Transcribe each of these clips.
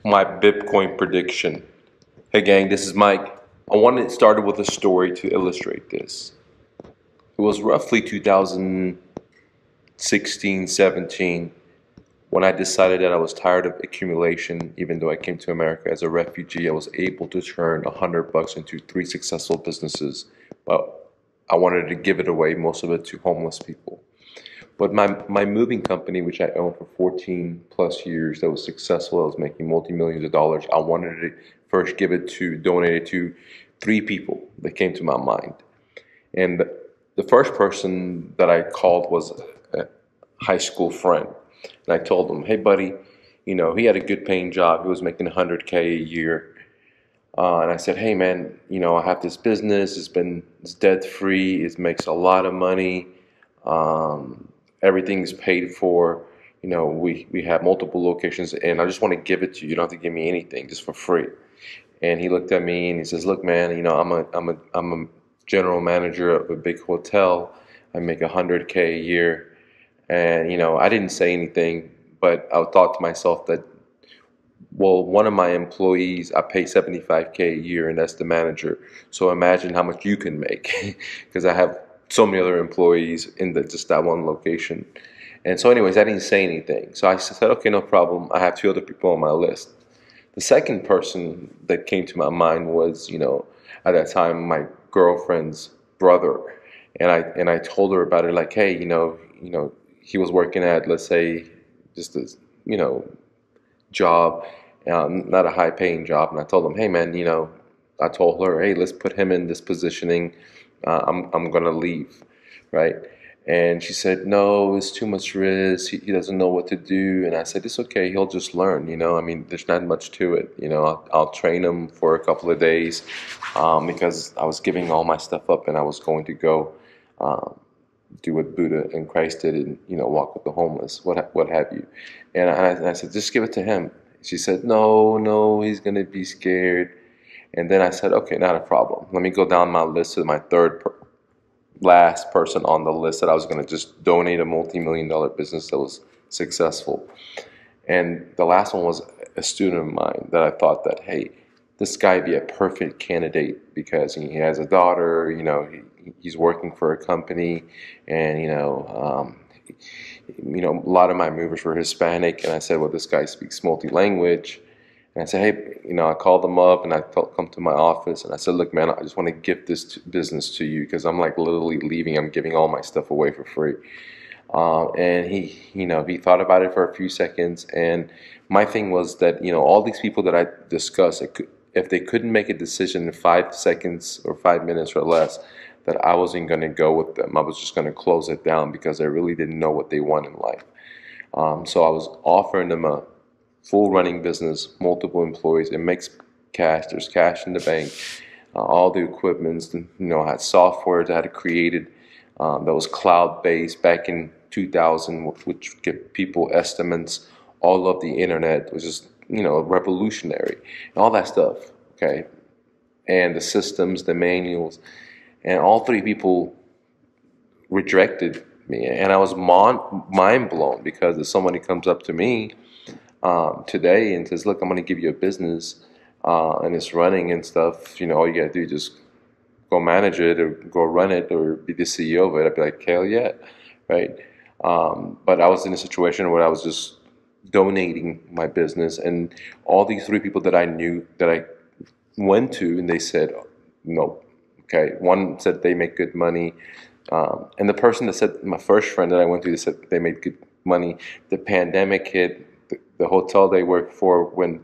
My Bitcoin prediction. Hey gang, this is Mike. I wanted to start with a story to illustrate this. It was roughly 2016, 17 when I decided that I was tired of accumulation. Even though I came to America as a refugee, I was able to turn $100 into 3 successful businesses, but I wanted to give it away, most of it to homeless people. But my moving company, which I owned for 14 plus years, that was successful, I was making multi-millions of dollars. I wanted to first donate it to 3 people that came to my mind. And the first person that I called was a high school friend. And I told him, hey, buddy, he had a good paying job. He was making 100K a year. And I said, hey, man, I have this business. It's debt free. It makes a lot of money. Everything's paid for. We have multiple locations, and I just want to give it to you. You don't have to give me anything, just for free. And he looked at me and he says, look, man, I'm a general manager of a big hotel. I make 100K a year. And, I didn't say anything, but I thought to myself that, well, one of my employees, I pay 75K a year, and that's the manager. So imagine how much you can make, because I have so many other employees in just that one location. And so anyways, I didn't say anything. So I said, okay, no problem. I have 2 other people on my list. The second person that came to my mind was, at that time, my girlfriend's brother. And I told her about it, like, hey, he was working at, let's say, just this, job, not a high paying job. And I told him, hey, man, I told her, hey, let's put him in this positioning. I'm gonna leave, right? And she said, no, it's too much risk. He doesn't know what to do. And I said, it's okay. He'll just learn. I mean, there's not much to it. I'll train him for a couple of days, because I was giving all my stuff up and I was going to go do what Buddha and Christ did, and walk with the homeless, what have you. And I said, just give it to him. She said, no, he's gonna be scared. And then I said, okay, not a problem. Let me go down my list to my last person on the list that I was gonna just donate a multi-million-dollar business that was successful. And the last one was a student of mine that I thought that, hey, this guy would be a perfect candidate because he has a daughter, he's working for a company, and, a lot of my movers were Hispanic, and I said, well, this guy speaks multi-language. And I said, hey, I called him up, and I come to my office, and I said, look, man, I just want to give this business to you because I'm like literally leaving. I'm giving all my stuff away for free. And he thought about it for a few seconds, and my thing was that, all these people that I discussed, if they couldn't make a decision in 5 seconds or 5 minutes or less, that I wasn't going to go with them. I was just going to close it down because I really didn't know what they want in life. So I was offering them a full running business, multiple employees. It makes cash. There's cash in the bank. All the equipment, I had software that I had created that was cloud-based back in 2000, which give people estimates. All of the internet was just, revolutionary, and all that stuff, okay? And the systems, the manuals, and all 3 people rejected me. And I was mind blown because if somebody comes up to me today and says, look, I'm going to give you a business and it's running and stuff, all you got to do is just go manage it or go run it or be the CEO of it, I'd be like, hell yeah, right? But I was in a situation where I was just donating my business, and all these 3 people that I knew that I went to, and they said, no. Okay, one said they make good money, and the person that said, my first friend that I went to, they said they made good money. The pandemic hit, the hotel they worked for went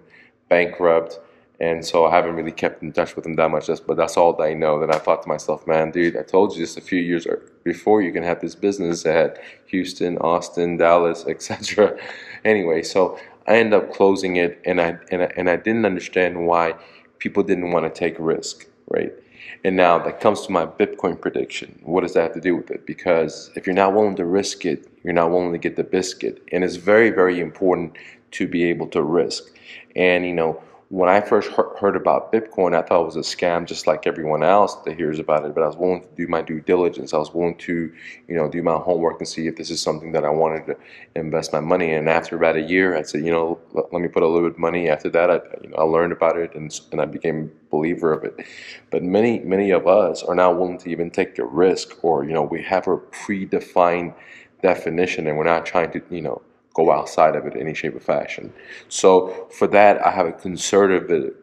bankrupt, and so I haven't really kept in touch with them that much. But that's all I know. Then I thought to myself, man, dude, I told you just a few years before you can have this business at Houston, Austin, Dallas, etc. Anyway, so I ended up closing it, and I didn't understand why people didn't want to take risk, right? And now that comes to my Bitcoin prediction. What does that have to do with it? Because if you're not willing to risk it, you're not willing to get the biscuit. And it's very, very important to be able to risk. And, when I first heard about Bitcoin, I thought it was a scam, just like everyone else that hears about it. But I was willing to do my due diligence. I was willing to, do my homework and see if this is something that I wanted to invest my money in. And after about a year, I said, let me put a little bit of money. After that, I learned about it, and I became a believer of it. But many of us are not willing to even take the risk, or we have a predefined definition, and we're not trying to, go outside of it in any shape or fashion. So for that, I have a conservative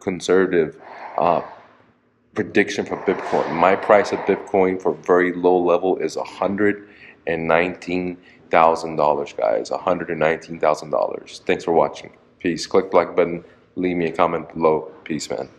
prediction for Bitcoin. My price of Bitcoin for very low level is $119,000, guys. $119,000. Thanks for watching. Peace. Click the like button. Leave me a comment below. Peace, man.